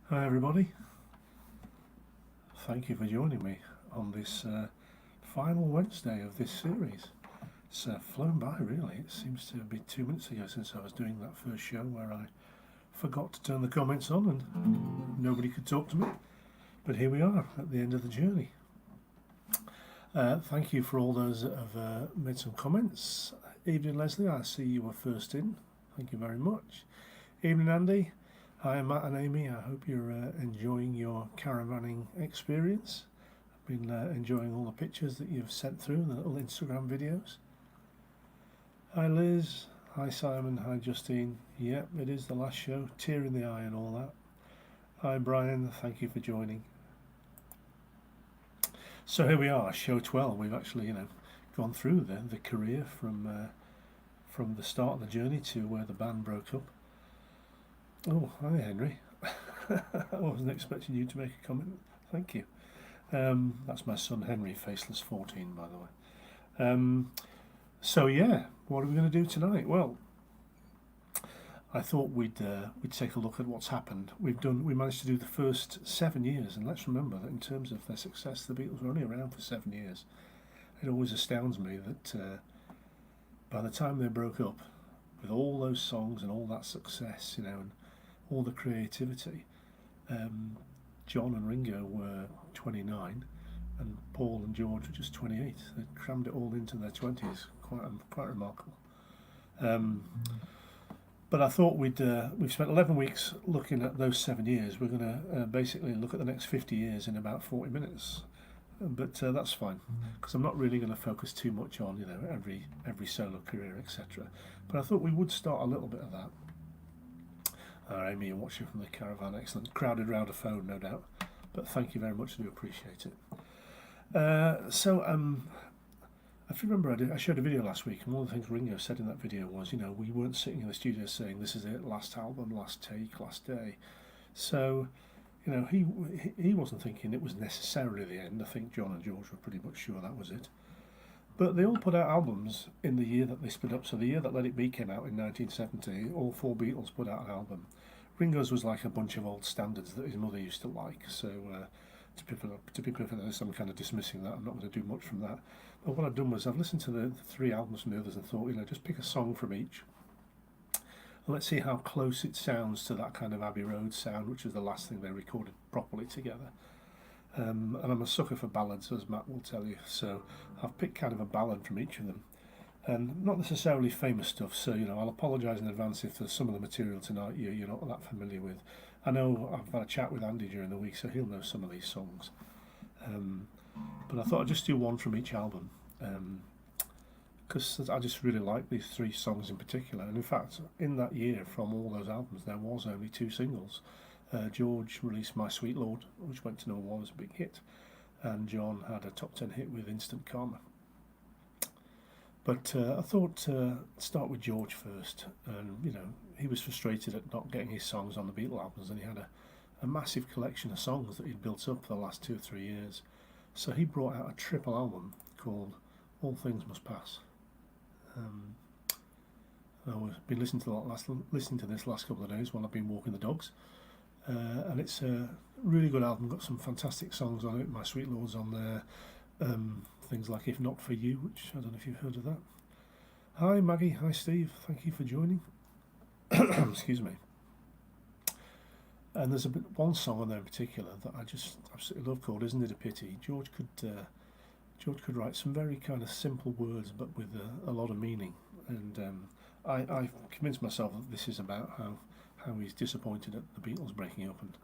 Hi everybody, thank you for joining me on this final Wednesday of this series. It's flown by really, it seems to be 2 minutes ago since I was doing that first show where I forgot to turn the comments on and nobody could talk to me. But here we are at the end of the journey. Thank you for all those that have made some comments. Evening Leslie, I see you were first in, thank you very much. Evening Andy. Hi Matt and Amy, I hope you're enjoying your caravanning experience. I've been enjoying all the pictures that you've sent through, the little Instagram videos. Hi Liz, hi Simon, hi Justine. Yep, it is the last show, tear in the eye and all that. Hi Brian, thank you for joining. So here we are, show 12. We've actually, gone through the career from the start of the journey to where the band broke up. Oh, hi Henry. I wasn't expecting you to make a comment. Thank you. That's my son Henry, Faceless 14, by the way. So yeah, what are we going to do tonight? Well, I thought we'd take a look at what's happened. We managed to do the first 7 years, and let's remember that in terms of their success, the Beatles were only around for 7 years. It always astounds me that by the time they broke up, with all those songs and all that success, and all the creativity, John and Ringo were 29 and Paul and George were just 28. They crammed it all into their 20s. Quite remarkable. But I thought we've spent 11 weeks looking at those 7 years. We're going to basically look at the next 50 years in about 40 minutes. But that's fine, because I'm not really going to focus too much on every solo career, etc. But I thought we would start a little bit of that. Amy, you're watching from the caravan, excellent. Crowded round a phone, no doubt. But thank you very much, I do appreciate it. If you remember, I showed a video last week, and one of the things Ringo said in that video was, we weren't sitting in the studio saying, this is it, last album, last take, last day. So, he wasn't thinking it was necessarily the end. I think John and George were pretty much sure that was it. But they all put out albums in the year that they split up. So the year that Let It Be came out in 1970, all four Beatles put out an album. Ringo's was like a bunch of old standards that his mother used to like. So to be perfectly honest, I'm kind of dismissing that. I'm not going to do much from that. But what I've done was I've listened to the three albums from the others and thought, just pick a song from each. And let's see how close it sounds to that kind of Abbey Road sound, which is the last thing they recorded properly together. And I'm a sucker for ballads, as Matt will tell you, so I've picked kind of a ballad from each of them, and not necessarily famous stuff, so I'll apologise in advance if there's some of the material tonight you're not that familiar with. I know I've had a chat with Andy during the week, so he'll know some of these songs, but I thought I'd just do one from each album, because I just really like these three songs in particular, and in fact in that year from all those albums there was only 2 singles. George released My Sweet Lord, which went to #1 as a big hit, and John had a top 10 hit with Instant Karma. But I thought start with George first, and he was frustrated at not getting his songs on the Beatle albums, and he had a massive collection of songs that he'd built up for the last 2 or 3 years. So he brought out a triple album called All Things Must Pass. I've been listening to this last couple of days while I've been walking the dogs. And it's a really good album, got some fantastic songs on it. My Sweet Lord's on there, things like If Not For You, which I don't know if you've heard of that. Hi Maggie, hi Steve, thank you for joining. Excuse me. And there's one song on there in particular that I just absolutely love called Isn't It a Pity. George could write some very kind of simple words but with a lot of meaning, and I've convinced myself that this is about how he's disappointed at the Beatles breaking up and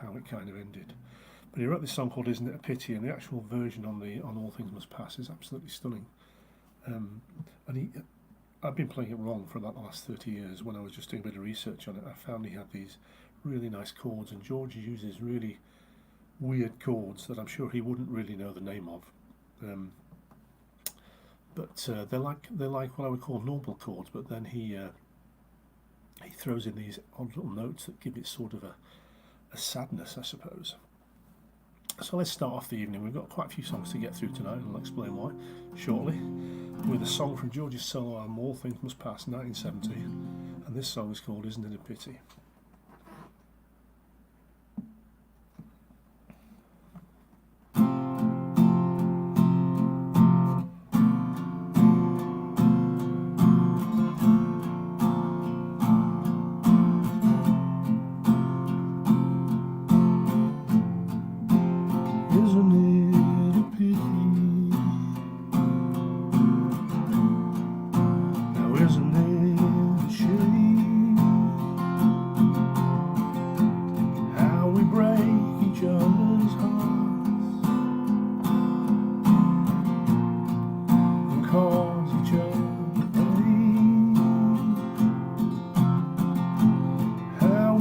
how it kind of ended. But he wrote this song called Isn't It a Pity, and the actual version on All Things Must Pass is absolutely stunning. I've been playing it wrong for about the last 30 years. When I was just doing a bit of research on it, I found he had these really nice chords, and George uses really weird chords that I'm sure he wouldn't really know the name of. But they're like what I would call normal chords, but then he throws in these odd little notes that give it sort of a sadness, I suppose. So let's start off the evening. We've got quite a few songs to get through tonight, and I'll explain why shortly, with a song from George's solo album All Things Must Pass, 1970, and this song is called Isn't It a Pity.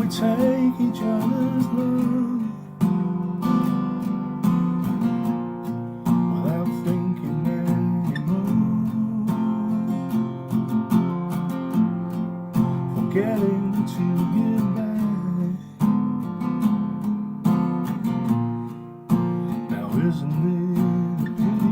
we take each other's love without thinking anymore, forgetting to give back. Now isn't it a pity?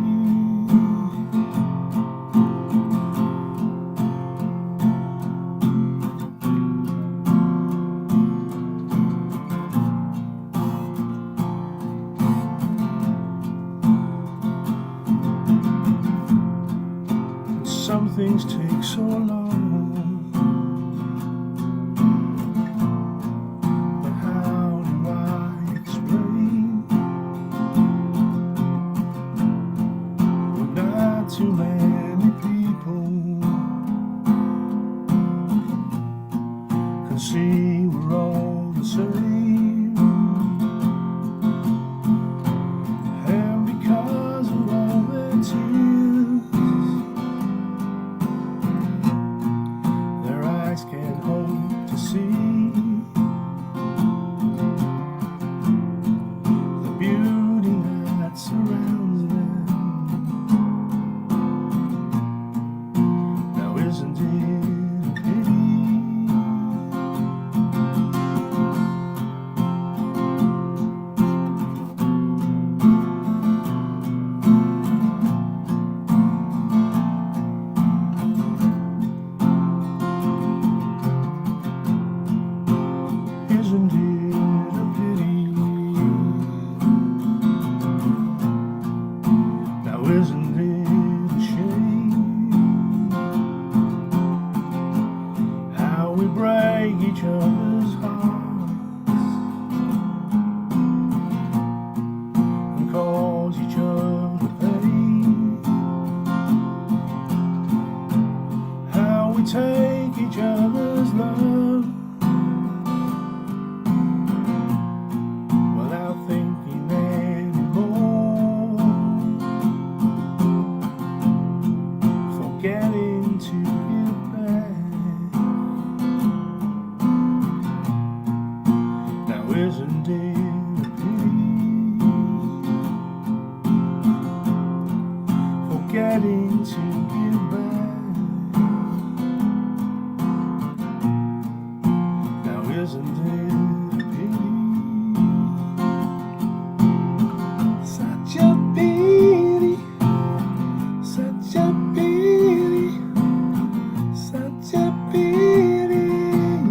Some things take so long, but how do I explain? We're not too many people can see we're all the same, and because of all their tears, their eyes can't hope to see the beauty that surrounds them. Now isn't it a pity? Isn't it a pity? Now isn't it a shame how we break each other's hearts and cause each other pain, how we take each other's love without thinking anymore, forgetting to give back. Now isn't it a pity? Forgetting to give back. Now isn't it a pity? Such a pity, such a pity, such a pity, yeah.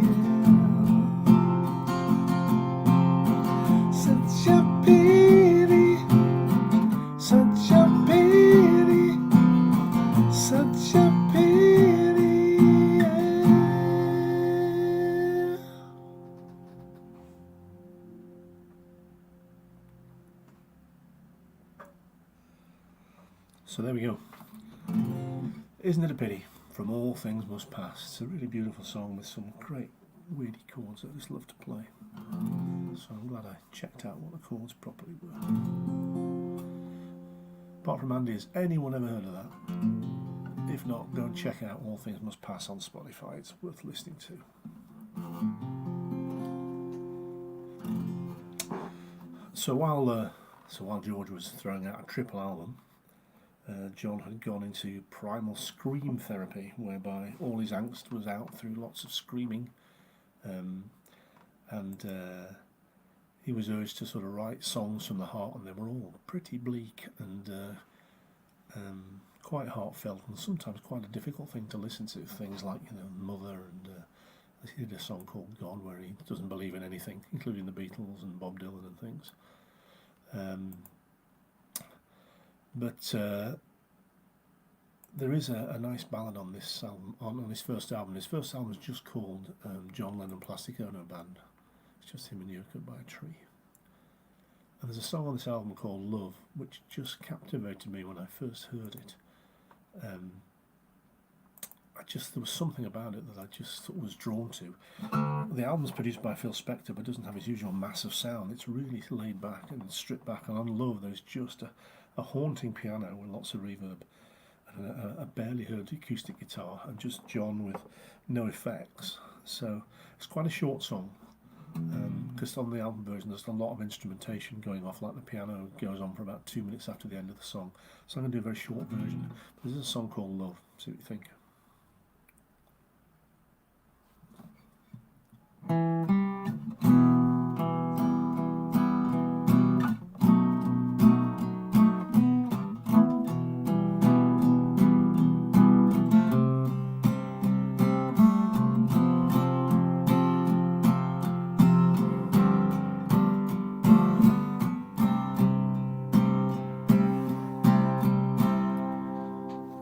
Such a pity, such a pity, such a pity, yeah. So there we go. Isn't it a pity? From All Things Must Pass. It's a really beautiful song with some great weirdy chords that I just love to play. So I'm glad I checked out what the chords properly were. Apart from Andy, has anyone ever heard of that? If not, go and check out All Things Must Pass on Spotify. It's worth listening to. So while George was throwing out a triple album, John had gone into primal scream therapy, whereby all his angst was out through lots of screaming, and he was urged to sort of write songs from the heart, and they were all pretty bleak and quite heartfelt, and sometimes quite a difficult thing to listen to. Things like, Mother, and he did a song called God, where he doesn't believe in anything, including the Beatles and Bob Dylan and things. But there is a nice ballad on this album, on his first album. His first album is just called John Lennon Plastic Ono Band. It's just him and Yoko by a tree. And there's a song on this album called Love, which just captivated me when I first heard it. There was something about it that I just was drawn to. The album's produced by Phil Spector, but doesn't have his usual massive sound. It's really laid back and stripped back. And on Love, there's just a haunting piano with lots of reverb, and a barely heard acoustic guitar, and just John with no effects. So it's quite a short song, because on the album version there's a lot of instrumentation going off, like the piano goes on for about 2 minutes after the end of the song. So I'm going to do a very short version. This is a song called Love. See what you think.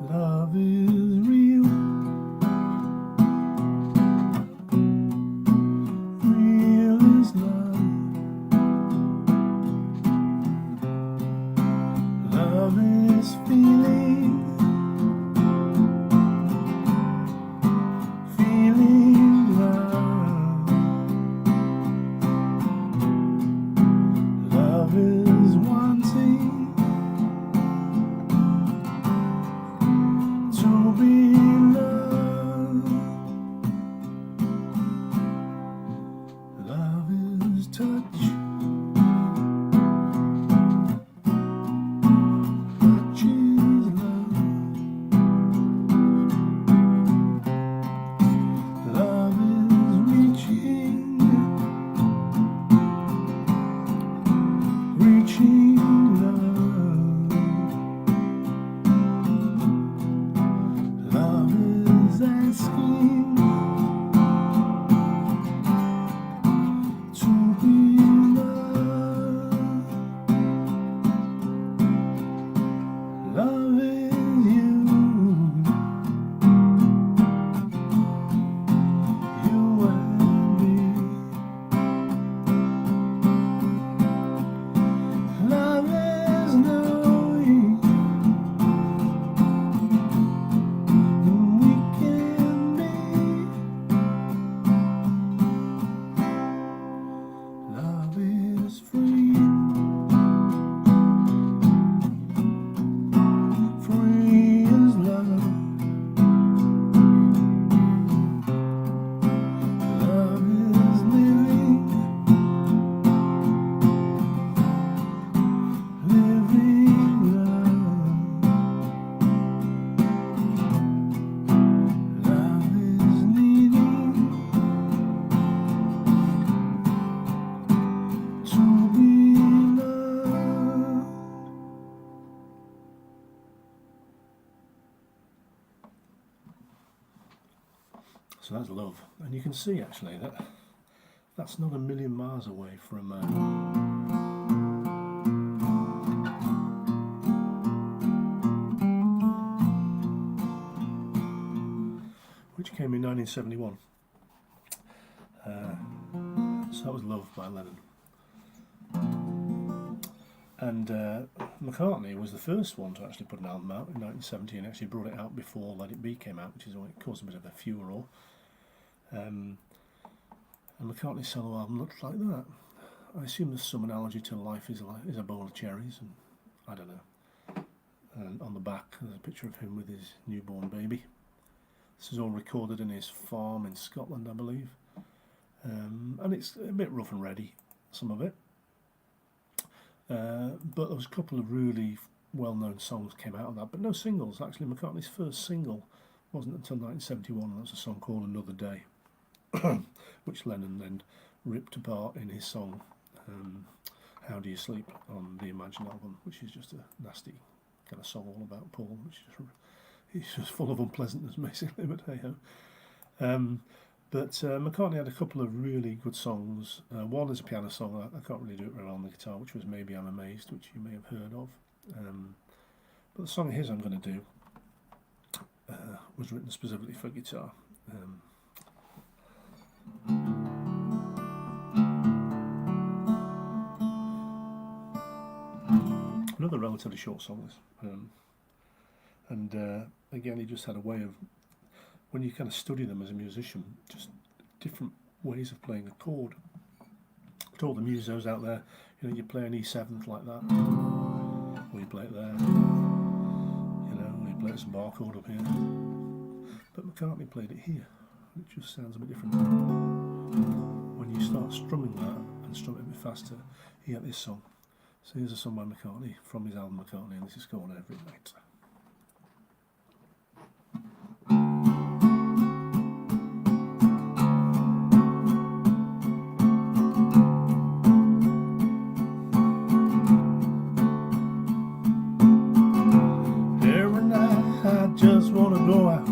Love is real, real is love. Love is feeling, feeling love. Love is wanting to be loved. Love is touch, touch is love. Love is reaching, reaching love. Love is asking to be loved. Love is you, you and me. Love is knowing who we can be. Love is free, free is love. Love is living, living love. Love is needing to be loved. So that's Love, and you can see actually that that's not a million miles away from which came in 1971. So that was Love by Lennon. And McCartney was the first one to actually put an album out in 1970 and actually brought it out before Let It Be came out, which is why it caused a bit of a furore. And McCartney's solo album looked like that. I assume there's some analogy to life is a bowl of cherries, and I don't know. And on the back there's a picture of him with his newborn baby. This is all recorded in his farm in Scotland, I believe. And it's a bit rough and ready, some of it. But there was a couple of really well-known songs came out of that, but no singles. Actually, McCartney's first single wasn't until 1971, and that's a song called Another Day, which Lennon then ripped apart in his song How Do You Sleep on the Imagine album, which is just a nasty kind of song all about Paul, which is he's just full of unpleasantness basically, but hey ho. But McCartney had a couple of really good songs. One is a piano song, I can't really do it very well on the guitar, which was Maybe I'm Amazed, which you may have heard of. But the song of his I'm going to do was written specifically for guitar. Another relatively short song, this. Again, he just had a way of, when you kind of study them as a musician, just different ways of playing a chord. To all the musos out there, you know, you play an E7 like that, or you play it there, you know, or you play this bar chord up here. But McCartney played it here. It just sounds a bit different when when you start strumming that and strum it a bit faster, you get this song. So here's a song by McCartney from his album McCartney, and this is called Every Night. Every night I just want to go out,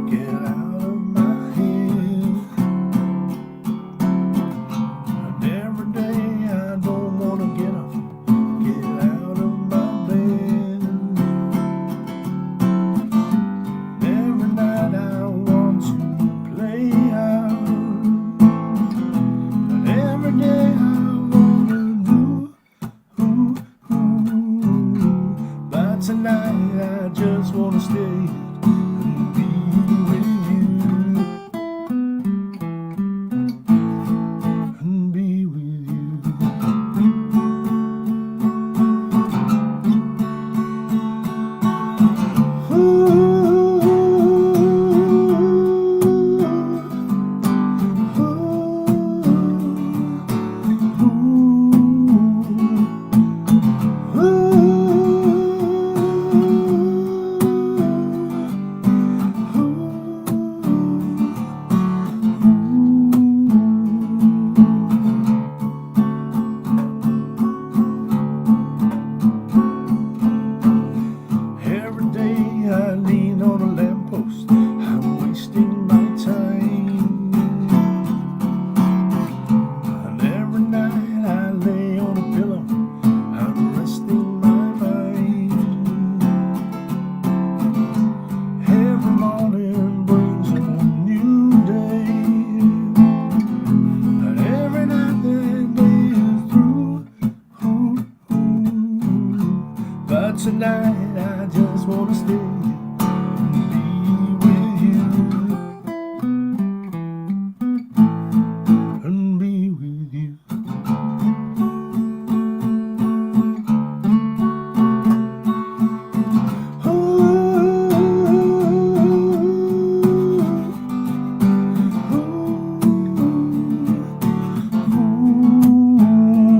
get out of my head. And every day I don't want to get up, get out of my bed. And every night I want to play out, and every day I want to do. But tonight I just want to stay and be with you, and be with you. Every day I lean on a lamppost, I'm wasting my time. And every night I lay on a pillow, I'm resting my mind. Every morning brings a new day, and every night that day is through. But tonight I just want to stay and be with you, and be with you.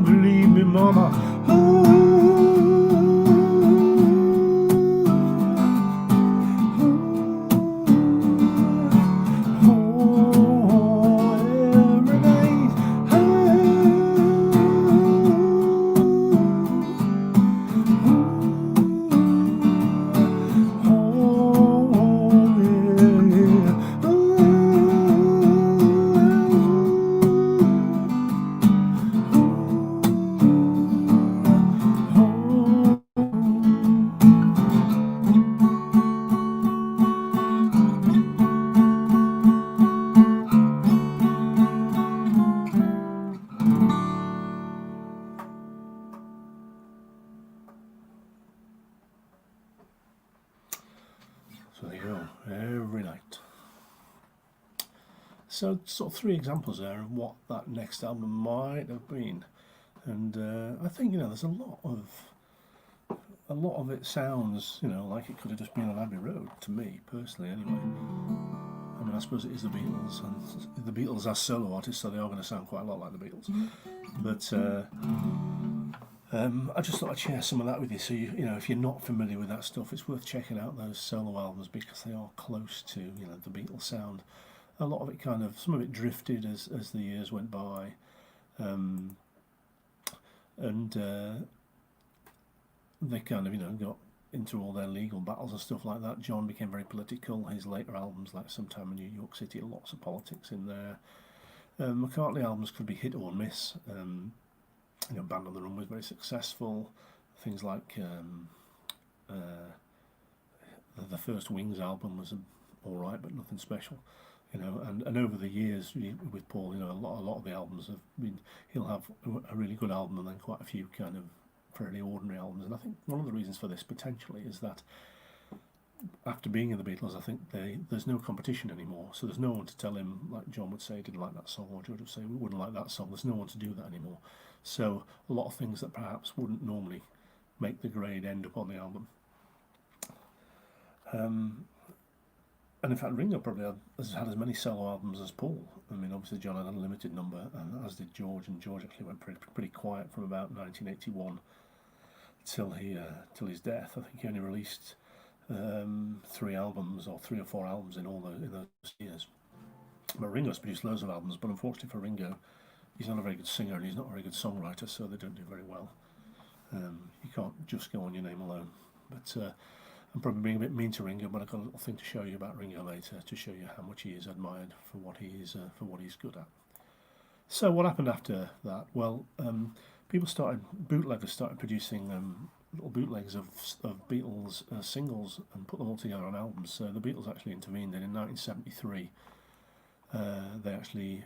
Believe me, mama. So there you go, Every Night. So sort of three examples there of what that next album might have been, and I think there's a lot of it sounds like it could have just been on Abbey Road to me personally anyway. I mean, I suppose it is the Beatles, and the Beatles as solo artists, so they are going to sound quite a lot like the Beatles. But I just thought I'd share some of that with you. So if you're not familiar with that stuff, it's worth checking out those solo albums because they are close to the Beatles sound. A lot of it some of it drifted as the years went by, and they got into all their legal battles and stuff like that. John became very political. His later albums, like Sometime in New York City, lots of politics in there. McCartney albums could be hit or miss. Band on the Run was very successful. Things like the first Wings album was all right, but nothing special. And over the years with Paul, a lot of the albums have been. He'll have a really good album and then quite a few kind of fairly ordinary albums. And I think one of the reasons for this potentially is that after being in the Beatles, I think there's no competition anymore. So there's no one to tell him, like John would say, didn't like that song, or George would say, we wouldn't like that song. There's no one to do that anymore. So a lot of things that perhaps wouldn't normally make the grade end up on the album. And in fact, Ringo probably has had as many solo albums as Paul. I mean, obviously John had a limited number, and as did George. And George actually went pretty quiet from about 1981 till his death. I think he only released 3 albums or 3 or 4 albums in those years. But Ringo's produced loads of albums, but unfortunately for Ringo, he's not a very good singer and he's not a very good songwriter, so they don't do very well. You can't just go on your name alone. But I'm probably being a bit mean to Ringo, but I've got a little thing to show you about Ringo later to show you how much he is admired for what he's good at. So what happened after that? Well, bootleggers started producing little bootlegs of Beatles singles and put them all together on albums. So the Beatles actually intervened, and in 1973 they actually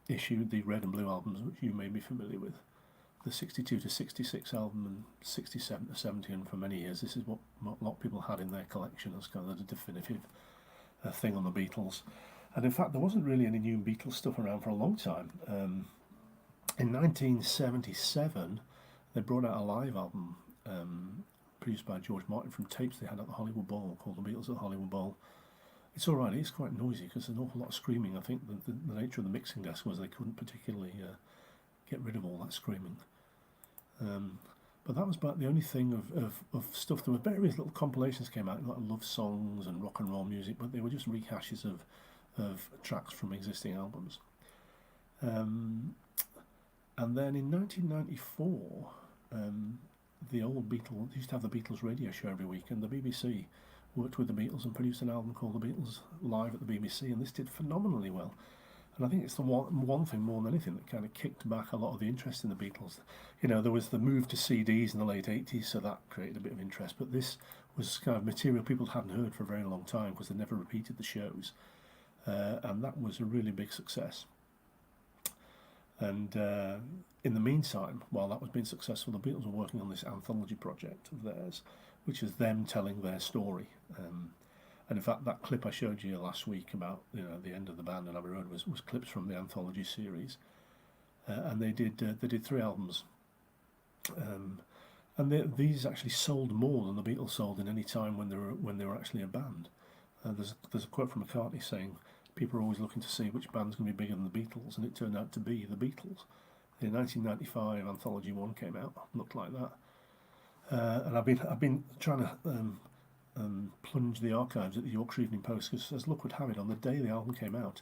issued the Red and Blue albums, which you may be familiar with. The 62 to 66 album and 67 to 70, and for many years this is what a lot of people had in their collection as kind of the definitive thing on the Beatles. And in fact, there wasn't really any new Beatles stuff around for a long time. In 1977, they brought out a live album produced by George Martin from tapes they had at the Hollywood Bowl, called The Beatles at the Hollywood Bowl. It's all right, it's quite noisy because there's an awful lot of screaming. I think the nature of the mixing desk was they couldn't particularly get rid of all that screaming. But that was about the only thing of stuff. There were various little compilations came out, like love songs and rock and roll music, but they were just rehashes of tracks from existing albums. And then in 1994, the old Beatles used to have the Beatles radio show every week, and the BBC worked with the Beatles and produced an album called The Beatles Live at the BBC, and this did phenomenally well. And I think it's the one thing more than anything that kind of kicked back a lot of the interest in the Beatles. You know, there was the move to CDs in the late 80s, so that created a bit of interest, but this was kind of material people hadn't heard for a very long time because they never repeated the shows. And that was a really big success. And in the meantime, while that was being successful, the Beatles were working on this anthology project of theirs, which is them telling their story. And in fact, that clip I showed you last week about the end of the band and Abbey Road was clips from the anthology series, and they did 3 albums, and these actually sold more than the Beatles sold in any time when they were actually a band. There's a quote from McCartney saying, "People are always looking to see which band's going to be bigger than the Beatles," and it turned out to be the Beatles. In 1995, Anthology 1 came out, looked like that, and I've been trying to plunge the archives at the Yorkshire Evening Post, because as luck would have it, on the day the album came out,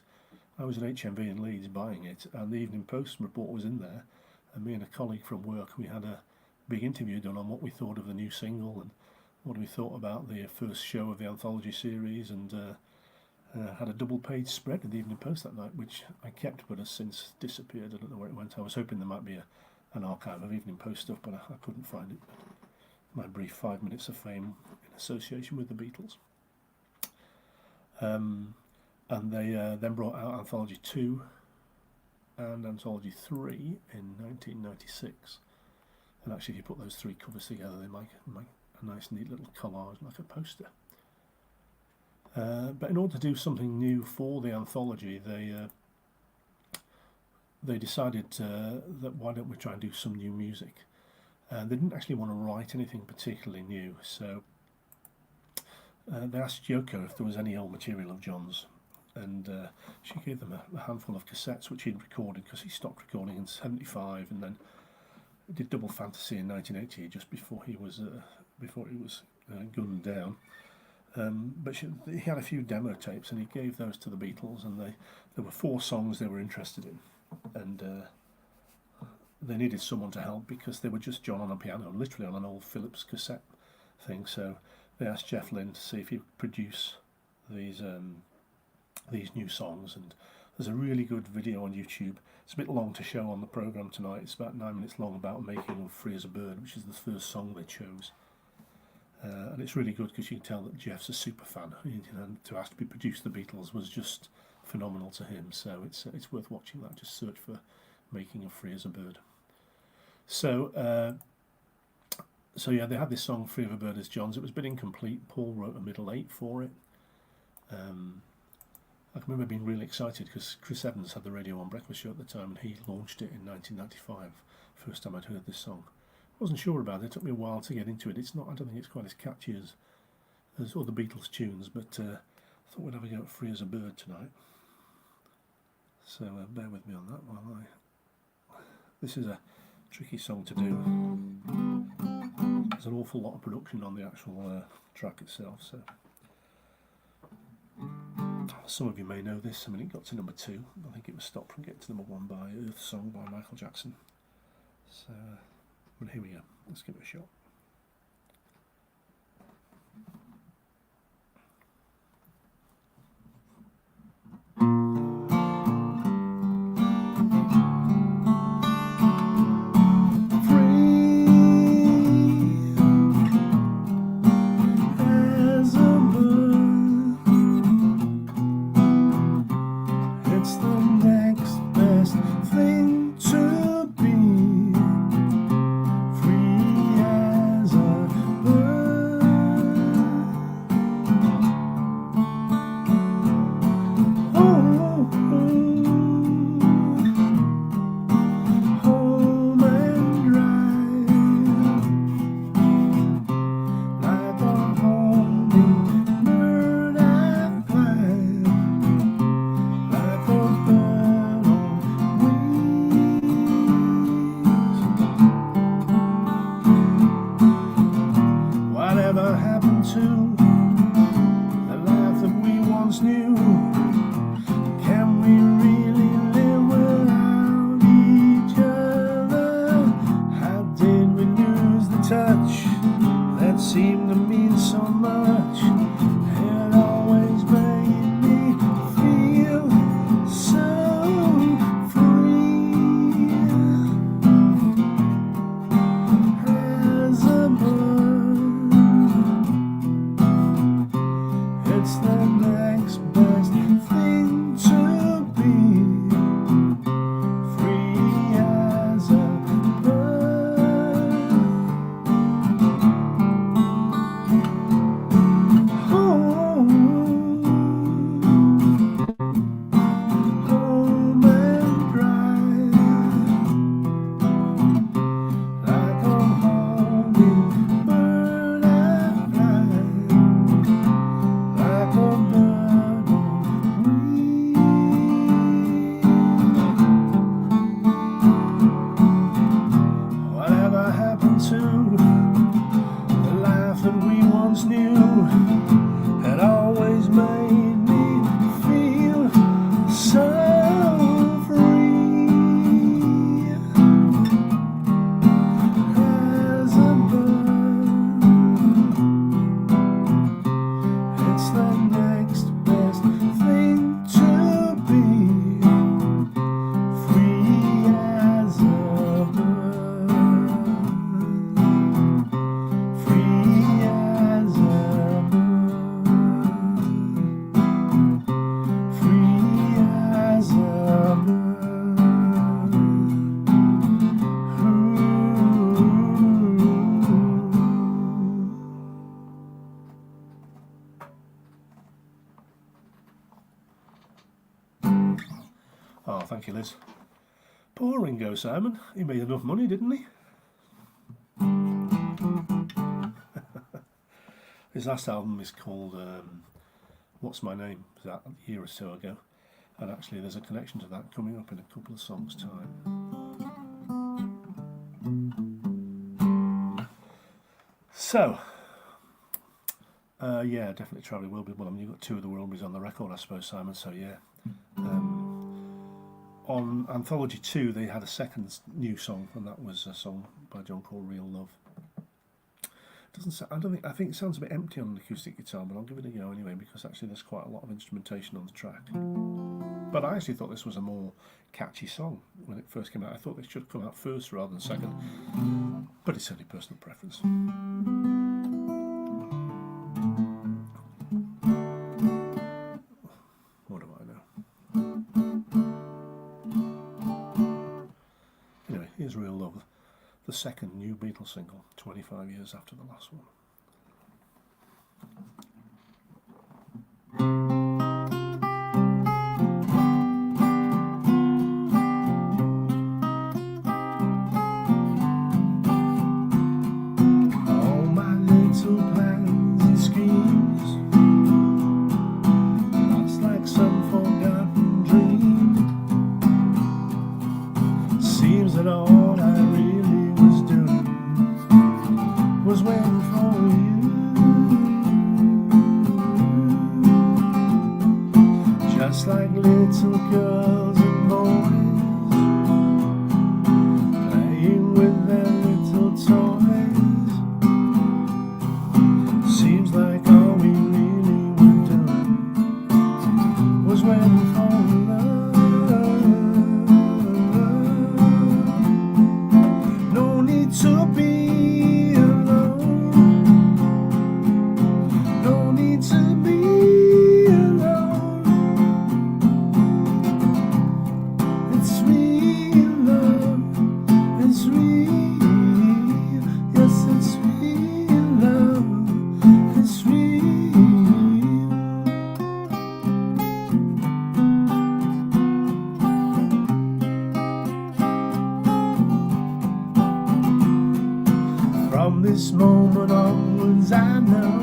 I was at HMV in Leeds buying it, and the Evening Post report was in there, and me and a colleague from work, we had a big interview done on what we thought of the new single and what we thought about the first show of the anthology series, and had a double-page spread in the Evening Post that night, which I kept but has since disappeared. I don't know where it went. I was hoping there might be an archive of Evening Post stuff, but I couldn't find it. My brief 5 minutes of fame in association with the Beatles. And they then brought out Anthology 2 and Anthology 3 in 1996. And actually, if you put those 3 covers together, they make a nice, neat little collage, like a poster. But in order to do something new for the anthology, they decided that why don't we try and do some new music. And they didn't actually want to write anything particularly new, so they asked Yoko if there was any old material of John's, and she gave them a handful of cassettes which he'd recorded, because he stopped recording in '75 and then did Double Fantasy in 1980, just before he was gunned down. But he had a few demo tapes, and he gave those to the Beatles, and there were 4 songs they were interested in, and they needed someone to help because they were just John on a piano, literally on an old Philips cassette thing. So they asked Jeff Lynne to see if he could produce these new songs, and there's a really good video on YouTube. It's a bit long to show on the programme tonight. It's about 9 minutes long, about making of Free as a Bird, which is the first song they chose. And it's really good because you can tell that Jeff's a super fan. And to ask to be produced the Beatles was just phenomenal to him. So it's worth watching that. Just search for Making of Free as a Bird. So yeah, they had this song Free as a Bird as John's. It was a bit incomplete. Paul wrote a middle 8 for it. I can remember being really excited because Chris Evans had the Radio 1 breakfast show at the time, and he launched it in 1995. First time I'd heard this song. Wasn't sure about it. It took me a while to get into it. I don't think it's quite as catchy as other Beatles tunes, but Thought we'd have a go at Free as a Bird tonight. So bear with me on that while This is a tricky song to do. There's an awful lot of production on the actual track itself, so some of you may know this. I mean, it got to number 2. I think it was stopped from getting to number 1 by Earth Song by Michael Jackson. So, but here we go. Let's give it a shot. Oh, thank you, Liz. Poor Ringo Simon. He made enough money, didn't he? His last album is called What's My Name? It was out a year or so ago. And actually there's a connection to that coming up in a couple of songs' time. So, yeah, definitely Travelling Wilburys. Well, I mean, you've got two of the Wilburys on the record, I suppose, Simon, so yeah. On Anthology 2, they had a second new song, and that was a song by John called Real Love. I think it sounds a bit empty on an acoustic guitar, but I'll give it a go anyway, because actually there's quite a lot of instrumentation on the track. But I actually thought this was a more catchy song when it first came out. I thought it should have come out first rather than second, but it's only personal preference. What do I know? Anyway, here's Real Love, the second new Beatles single, 25 years after the last one. All my little plans and schemes all I really was doing was waiting for you. Just like little girls and boys playing with their little toys. Seems like all we really were doing was waiting for love. No need to be alone. No need to be alone. It's real love. It's real. Yes, it's real love. It's real. From this moment onwards, I know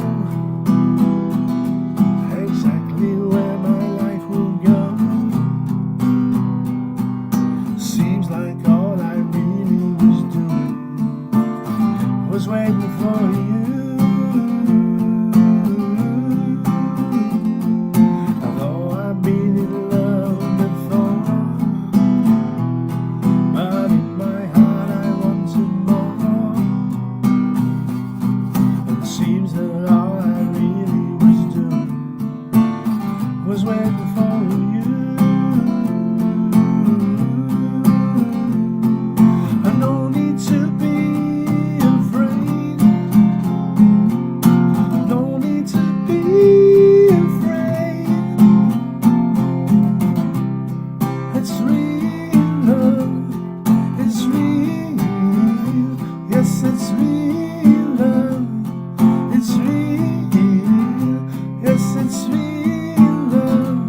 exactly where my life will go. Seems like all I really was doing was waiting for you. Although I've been in love before, but in my heart I wanted more. It seems that all I really was doing was waiting for you. And no need to be afraid. No need to be afraid. It's real love. It's real. Yes, it's real love. It's real. Yes, it's real love.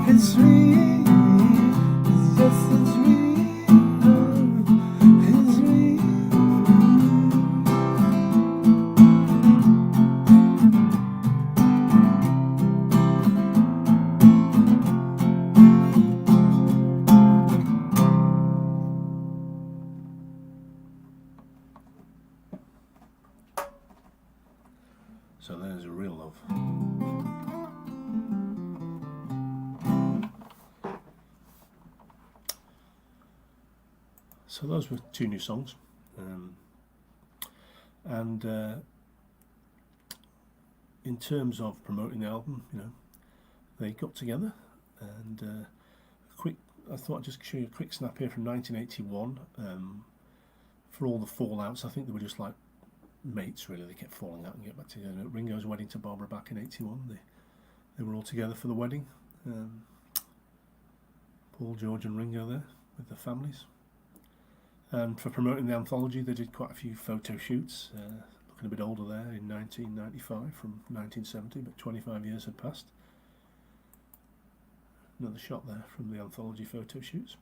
It's real. Yes, it's real love. It's real. So there's a real love. So those were two new songs, and in terms of promoting the album, they got together, and I thought I'd just show you a quick snap here from 1981. For all the fallouts, I think they were just like mates, really. They kept falling out and get back together. At Ringo's wedding to Barbara back in 81, they were all together for the wedding. Paul, George and Ringo there with their families. And for promoting the anthology, they did quite a few photo shoots, looking a bit older there in 1995 from 1970, but 25 years had passed. Another shot there from the anthology photo shoots.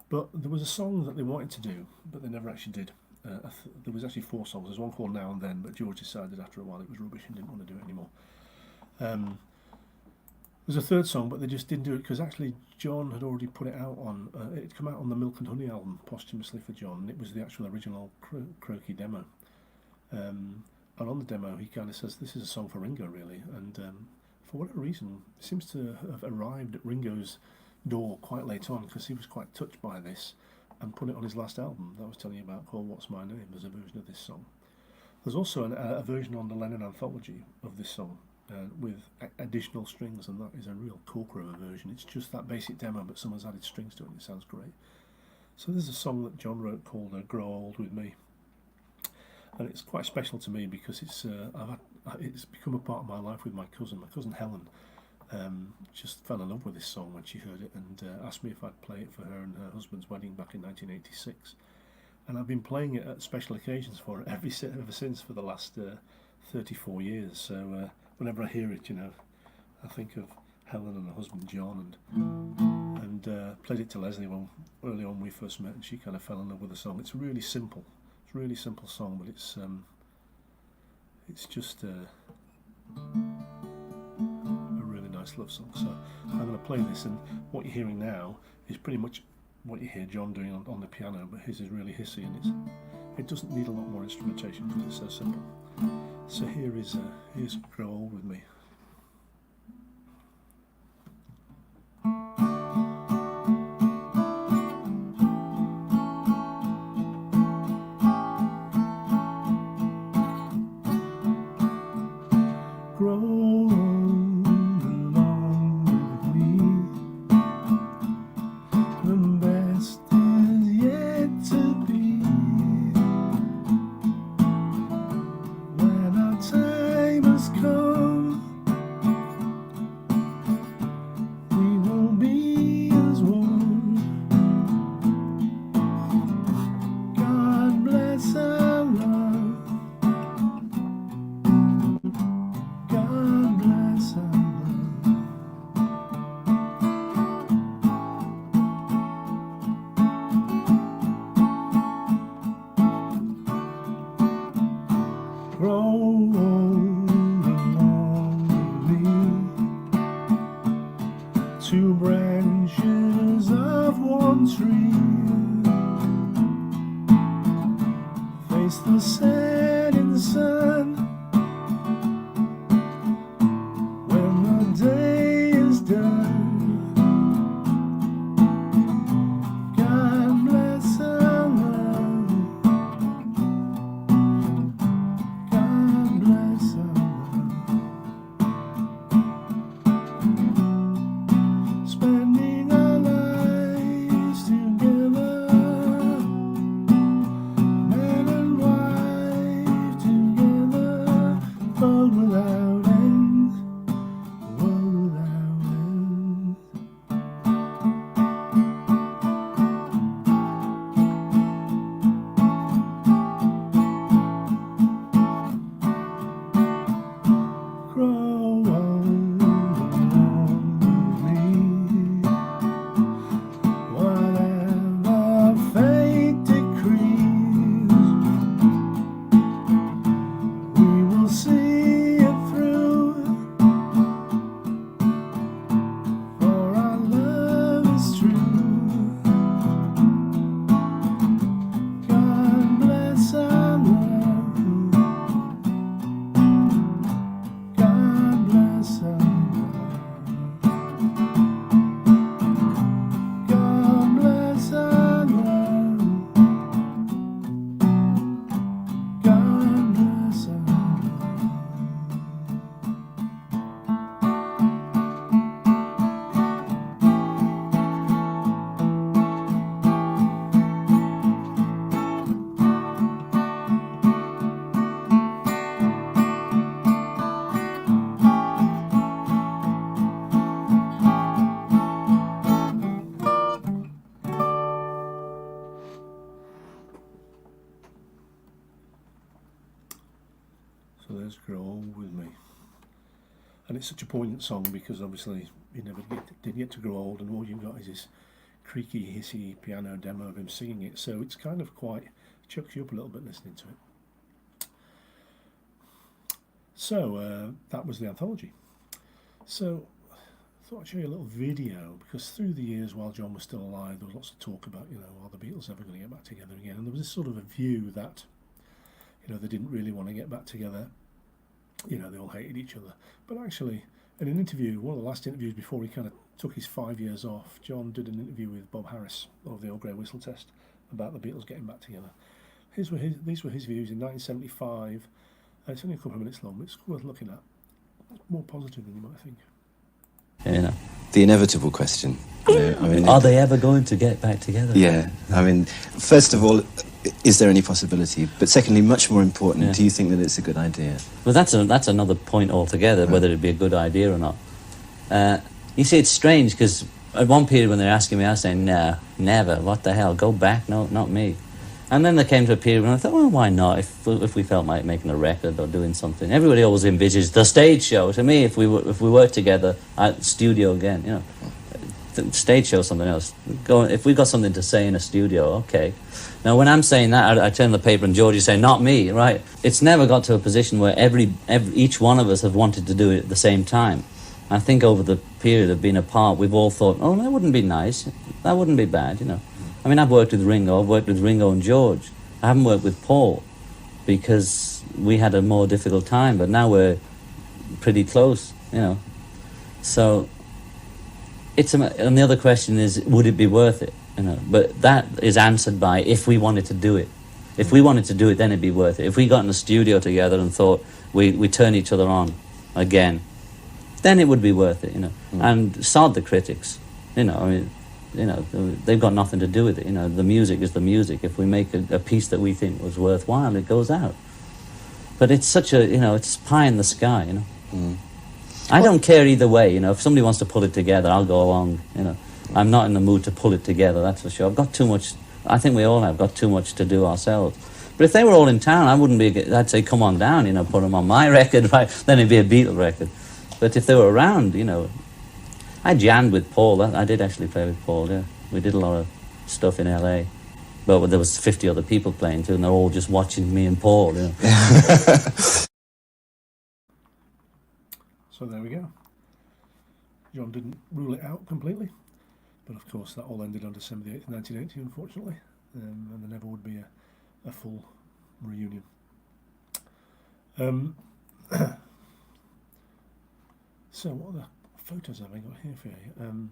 But there was a song that they wanted to do, but they never actually did. There was actually 4 songs. There's one called Now and Then, but George decided after a while it was rubbish and didn't want to do it anymore. There's a third song, but they just didn't do it because actually John had already put it out on. It had come out on the Milk and Honey album posthumously for John, and it was the actual original Croaky demo. And on the demo, he kind of says this is a song for Ringo, really. And for whatever reason, it seems to have arrived at Ringo's door quite late on because he was quite touched by this and put it on his last album that I was telling you about called What's My Name. There's a version of this song. There's also a version on the Lennon anthology of this song with additional strings, and that is a real corker of a version. It's just that basic demo, but someone's added strings to it and it sounds great. So there's a song that John wrote called Grow Old With Me, and it's quite special to me because it's become a part of my life with my cousin Helen. Just fell in love with this song when she heard it and asked me if I'd play it for her and her husband's wedding back in 1986. And I've been playing it at special occasions for her ever since for the last 34 years. So whenever I hear it, I think of Helen and her husband John, and played it to Leslie early on when we first met, and she kind of fell in love with the song. It's really simple. It's a really simple song, but it's just a really nice love song. So I'm going to play this, and what you're hearing now is pretty much what you hear John doing on the piano, but his is really hissy, and it doesn't need a lot more instrumentation because it's so simple. So here's Grow Old With Me. Two branches of one tree face the setting sun. When the day is done, God bless our love. God bless our spending our lives together, man and wife together, world without end, world without end. Grow old along with me. Whatever fate decrees, we will see it through, for our love is true. God bless our love. God bless our love. God bless our love. God bless our love. So there's Grow Old With Me. And it's such a poignant song because obviously he never did get to grow old, and all you've got is this creaky, hissy piano demo of him singing it. So it's kind of quite, chucks you up a little bit listening to it. So that was the anthology. So I thought I'd show you a little video, because through the years while John was still alive, there was lots of talk about, are the Beatles ever going to get back together again? And there was this sort of a view that, they didn't really want to get back together. They all hated each other. But actually, in an interview, one of the last interviews before he kind of took his 5 years off, John did an interview with Bob Harris of the Old Grey Whistle Test about the Beatles getting back together. These were his views in 1975. It's only a couple of minutes long, but it's worth looking at. It's more positive than you might think. The inevitable question. Are they ever going to get back together? Yeah. First of all, is there any possibility? But secondly, much more important, do you think that it's a good idea? Well, that's another point altogether, whether it'd be a good idea or not. You see, it's strange, because at one period when they were asking me, I was saying, no, never, what the hell, go back, no, not me. And then there came to a period when I thought, well, why not, if we felt like making a record or doing something. Everybody always envisaged the stage show. To me, if we worked together at studio again, the stage show, something else. If we got something to say in a studio, okay. Now, when I'm saying that, I turn the paper and Georgie say, not me, right? It's never got to a position where each one of us have wanted to do it at the same time. I think over the period of being apart, we've all thought, oh, that wouldn't be nice. That wouldn't be bad, I mean, I've worked with Ringo and George. I haven't worked with Paul because we had a more difficult time, but now we're pretty close, you know. So and the other question is, would it be worth it? You know, but that is answered by if we wanted to do it. If we wanted to do it, then it'd be worth it. If we got in the studio together and thought we turn each other on again, then it would be worth it, you know. And sod the critics, you know. I mean, you know, they've got nothing to do with it. You know, the music is the music. If we make a piece that we think was worthwhile, it goes out. But it's such a, you know, it's pie in the sky, you know. I don't care either way, you know. If somebody wants to pull it together, I'll go along, you know. I'm not in the mood to pull it together, that's for sure. I've got too much, I think we all have got too much to do ourselves. But if they were all in town, I'd say, come on down, you know, put them on my record, right? Then it'd be a Beatle record. But if they were around, you know, I jammed with Paul. I did actually play with Paul, yeah. We did a lot of stuff in LA. But there was 50 other people playing too, and they're all just watching me and Paul, you know. So there we go. John didn't rule it out completely, but of course that all ended on December the 8th, 1980, unfortunately, and there never would be a full reunion. So what other photos have I got here for you?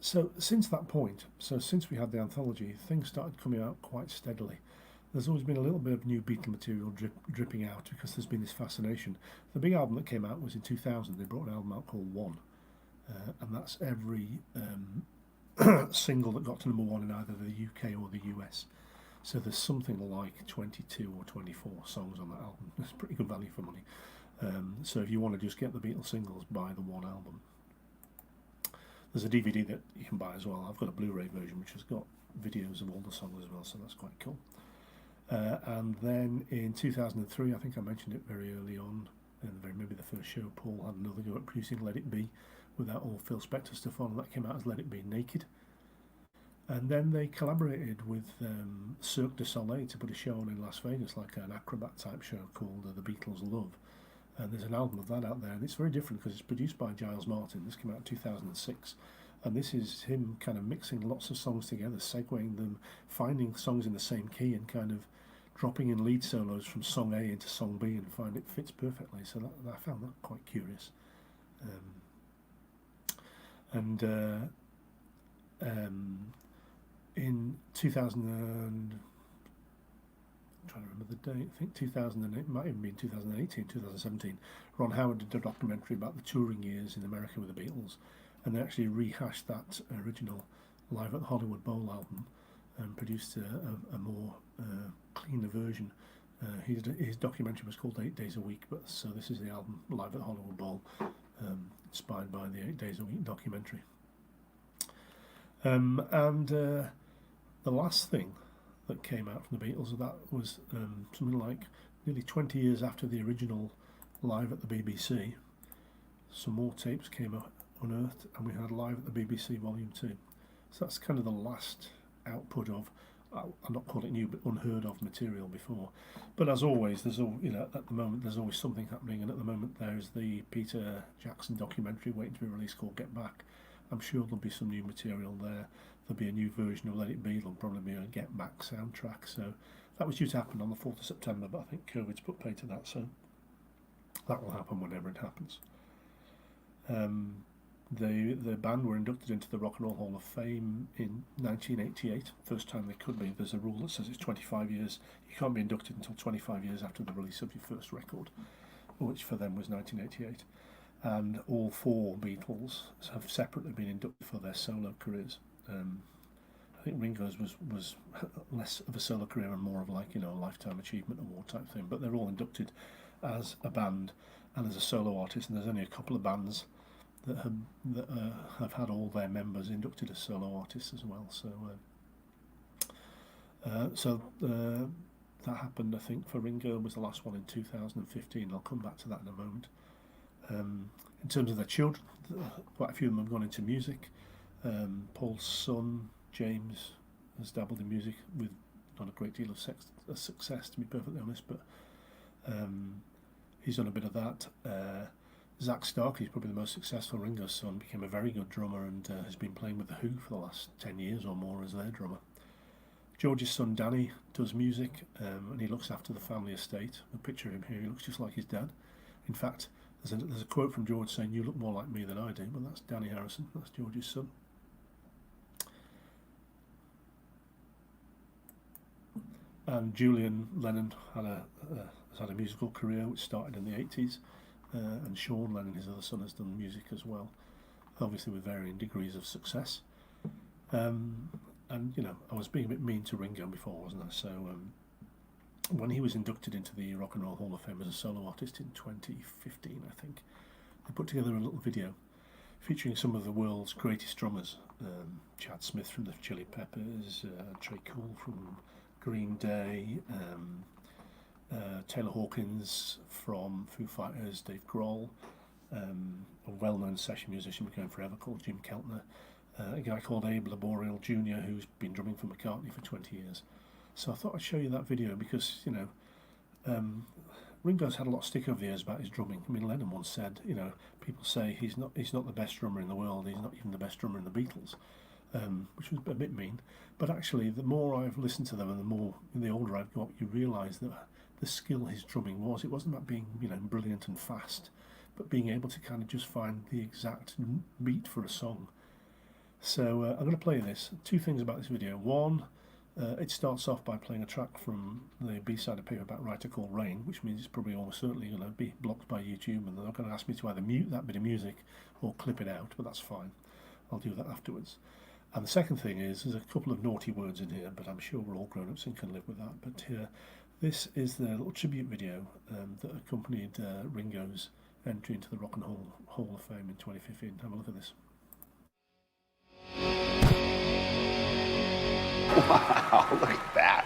So since that point, since we had the anthology, things started coming out quite steadily. There's always been a little bit of new Beatle material dripping out because there's been this fascination. The big album that came out was in 2000. They brought an album out called One, and that's every single that got to number one in either the UK or the US. So there's something like 22 or 24 songs on that album. It's pretty good value for money. So if you want to just get the Beatles singles, buy the One album. There's a DVD that you can buy as well. I've got a Blu-ray version which has got videos of all the songs as well, so that's quite cool. And then in 2003, I think I mentioned it very early on, maybe the first show, Paul had another go at producing Let It Be with that all Phil Spector stuff on, and that came out as Let It Be Naked. And then they collaborated with Cirque du Soleil to put a show on in Las Vegas, like an acrobat type show called The Beatles Love. And there's an album of that out there, and it's very different because it's produced by Giles Martin. This came out in 2006. And this is him kind of mixing lots of songs together, segueing them, finding songs in the same key and kind of dropping in lead solos from song A into song B and find it fits perfectly. So I found that quite curious. In 2000, I'm trying to remember the date, I think 2008, might even be 2018, 2017, Ron Howard did a documentary about the touring years in America with the Beatles, and they actually rehashed that original Live at the Hollywood Bowl album and produced a more cleaner version. His documentary was called 8 Days a Week, but so this is the album Live at the Hollywood Bowl, inspired by the 8 Days a Week documentary. The last thing that came out from the Beatles, that was something like nearly 20 years after the original Live at the BBC. Some more tapes came unearthed, and we had Live at the BBC Volume 2. So that's kind of the last output of, I'm not calling it new, but unheard of material before. But as always, at the moment there's always something happening, and at the moment there's the Peter Jackson documentary waiting to be released called Get Back. I'm sure there'll be some new material there. There'll be a new version of Let It Be. There'll probably be a Get Back soundtrack. So that was due to happen on the 4th of September, but I think COVID's put paid to that, so that will happen whenever it happens. The band were inducted into the Rock and Roll Hall of Fame in 1988, first time they could be. There's a rule that says it's 25 years. You can't be inducted until 25 years after the release of your first record, which for them was 1988. And all four Beatles have separately been inducted for their solo careers. I think Ringo's was less of a solo career and more of like, a lifetime achievement award type thing, but they're all inducted as a band and as a solo artist, and there's only a couple of bands that have had all their members inducted as solo artists as well. So that happened, I think, for Ringo was the last one in 2015. I'll come back to that in a moment. In terms of their children, quite a few of them have gone into music. Paul's son, James, has dabbled in music with not a great deal of success, to be perfectly honest, but he's done a bit of that. Zach Starkey is probably the most successful. Ringo's son became a very good drummer and has been playing with The Who for the last 10 years or more as their drummer. George's son Danny does music, and he looks after the family estate. A picture of him here, he looks just like his dad. In fact, there's a quote from George saying, "You look more like me than I do," but that's Danny Harrison, that's George's son. And Julian Lennon has had a musical career which started in the 80s, and Sean Lennon, his other son, has done music as well, obviously with varying degrees of success. And, you know, I was being a bit mean to Ringo before, wasn't I? So when he was inducted into the Rock and Roll Hall of Fame as a solo artist in 2015, I think, they put together a little video featuring some of the world's greatest drummers. Chad Smith from the Chili Peppers, Trey Cool from Green Day, Taylor Hawkins from Foo Fighters, Dave Grohl, a well-known session musician going forever called Jim Keltner, a guy called Abe Laboriel Jr. who's been drumming for McCartney for 20 years. So I thought I'd show you that video because, you know, Ringo's had a lot of stick over the years about his drumming. I mean, Lennon once said, you know, people say he's not the best drummer in the world, he's not even the best drummer in the Beatles, which was a bit mean. But actually, the more I've listened to them and the older I've got, you realise that the skill his drumming was, it wasn't about being, you know, brilliant and fast, but being able to kind of just find the exact beat for a song. So I'm going to play this. Two things about this video. One, it starts off by playing a track from the B-side of Paperback Writer called Rain, which means it's probably almost certainly going to be blocked by YouTube, and they're not going to ask me to either mute that bit of music or clip it out, but that's fine. I'll do that afterwards. And the second thing is, there's a couple of naughty words in here, but I'm sure we're all grown-ups and can live with that. But this is the little tribute video that accompanied Ringo's entry into the Rock and Roll Hall of Fame in 2015. Have a look at this. Wow, look at that.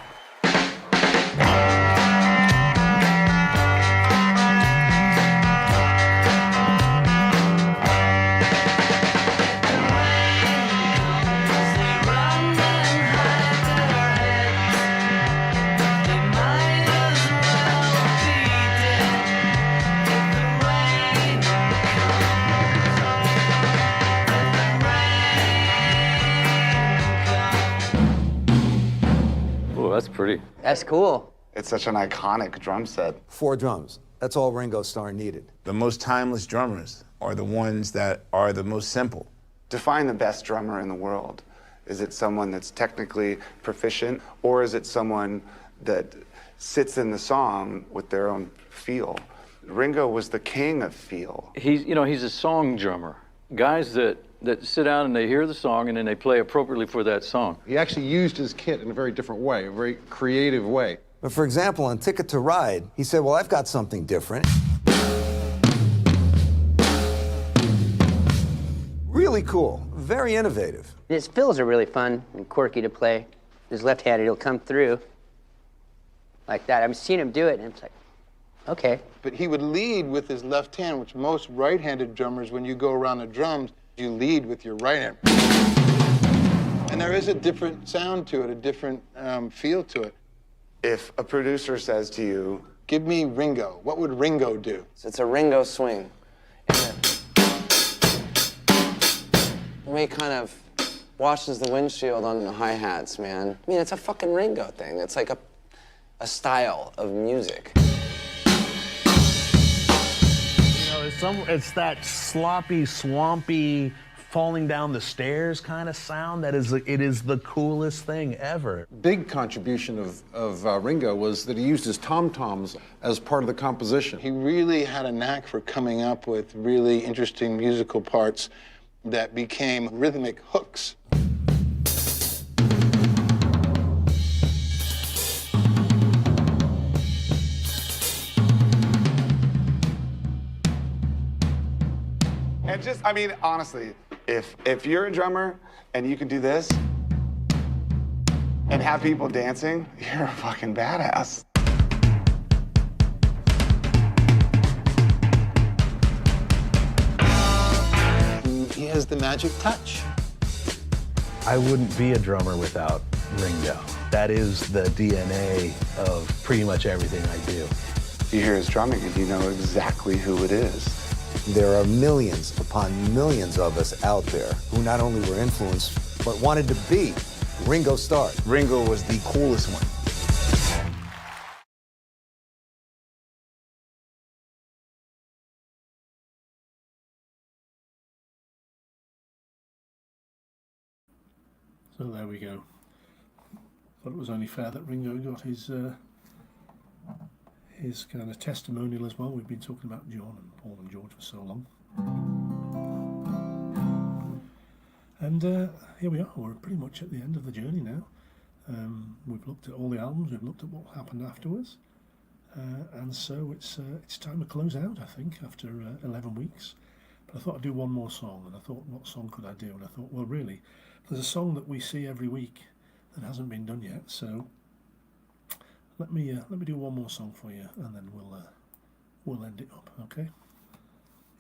That's pretty. That's cool. It's such an iconic drum set. 4 drums. That's all Ringo Starr needed. The most timeless drummers are the ones that are the most simple. Define the best drummer in the world. Is it someone that's technically proficient, or is it someone that sits in the song with their own feel? Ringo was the king of feel. He's a song drummer. Guys that sit down and they hear the song and then they play appropriately for that song. He actually used his kit in a very different way, a very creative way. But for example, on Ticket to Ride, he said, well, I've got something different. Really cool, very innovative. His fills are really fun and quirky to play. His left-handed, he'll come through like that. I've seen him do it, and it's like, okay. But he would lead with his left hand, which most right-handed drummers, when you go around the drums, you lead with your right hand. And there is a different sound to it, a different feel to it. If a producer says to you, give me Ringo, what would Ringo do? It's a Ringo swing. The way he kind of washes the windshield on the hi-hats, man. I mean, it's a fucking Ringo thing. It's like a style of music. It's that sloppy, swampy, falling down the stairs kind of sound that is the coolest thing ever. Big contribution of Ringo was that he used his tom-toms as part of the composition. He really had a knack for coming up with really interesting musical parts that became rhythmic hooks. and just, I mean, honestly, if you're a drummer and you can do this and have people dancing, you're a fucking badass. He has the magic touch. I wouldn't be a drummer without Ringo. That is the DNA of pretty much everything I do. You hear his drumming and you know exactly who it is. There are millions upon millions of us out there who not only were influenced, but wanted to be Ringo starred. Ringo was the coolest one. So there we go. Thought it was only fair that Ringo got his kind of testimonial as well. We've been talking about John and Paul and George for so long. And here we are, we're pretty much at the end of the journey now. We've looked at all the albums, we've looked at what happened afterwards, and so it's time to close out, I think, after 11 weeks. But I thought I'd do one more song, and I thought, what song could I do? And I thought, well, really, there's a song that we see every week that hasn't been done yet, so let me do one more song for you, and then we'll end it up, okay?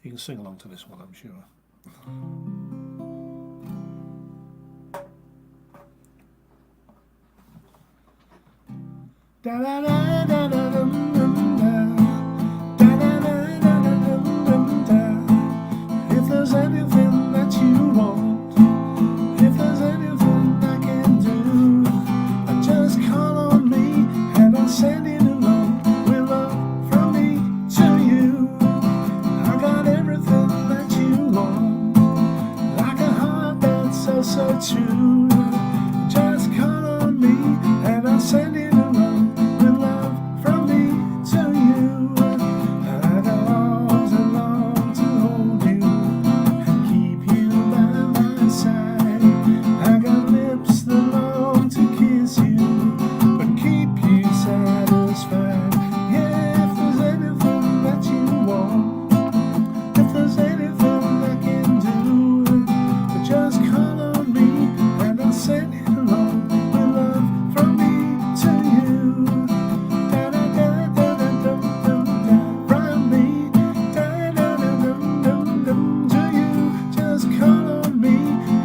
You can sing along to this one, I'm sure. Da da da da da dum dum da. Da da da da da dum dum da. If there's anything that you want, if there's anything I can do, just call on me and I'll send it along with love from me to you. I got everything that you want, like a heart that's so, so true. Just call on me and I'll send it along with love from me to you. I got arms that long to hold you and keep you by my side. I got lips that long to kiss you but keep you satisfied. Yeah, if there's anything that you want, if there's anything I can do, just call on me and I'll send it along with love from me to you. Da da da da da dum dum da. From me, da da da dum dum dum to you. Just call on me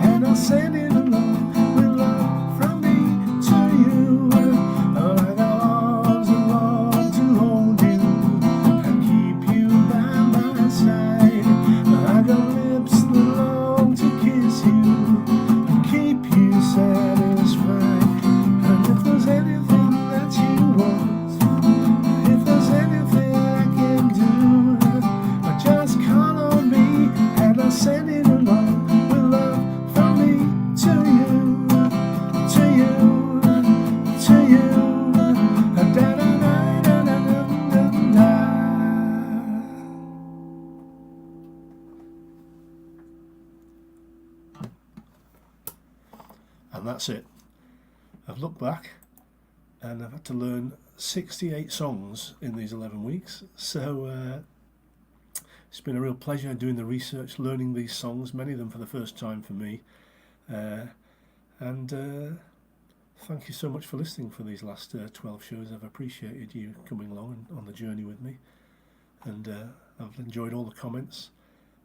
and I'll send it along with love from me to you. Oh, I got arms that long to hold you and keep you by my side. I got lips that long to kiss you and keep you satisfied. And if there's anything that you want, if there's anything I can do, just call on me and I'll send it along with love from me to you, to you, to you. Da da da da da da da. And that's it. I've looked back and I've had to learn 68 songs in these 11 weeks. So it's been a real pleasure doing the research, learning these songs, many of them for the first time for me. And thank you so much for listening for these last 12 shows. I've appreciated you coming along and on the journey with me. And I've enjoyed all the comments.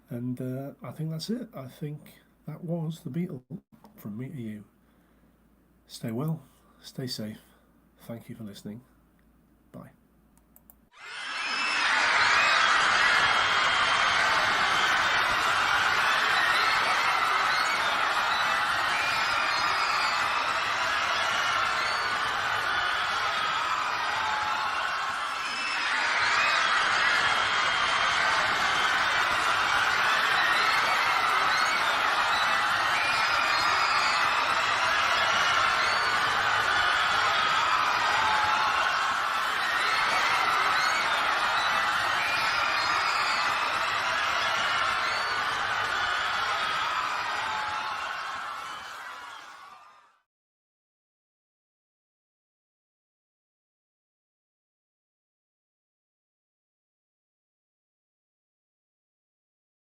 And I think that's it. I think that was the Beatle from me to you. Stay well, stay safe. Thank you for listening.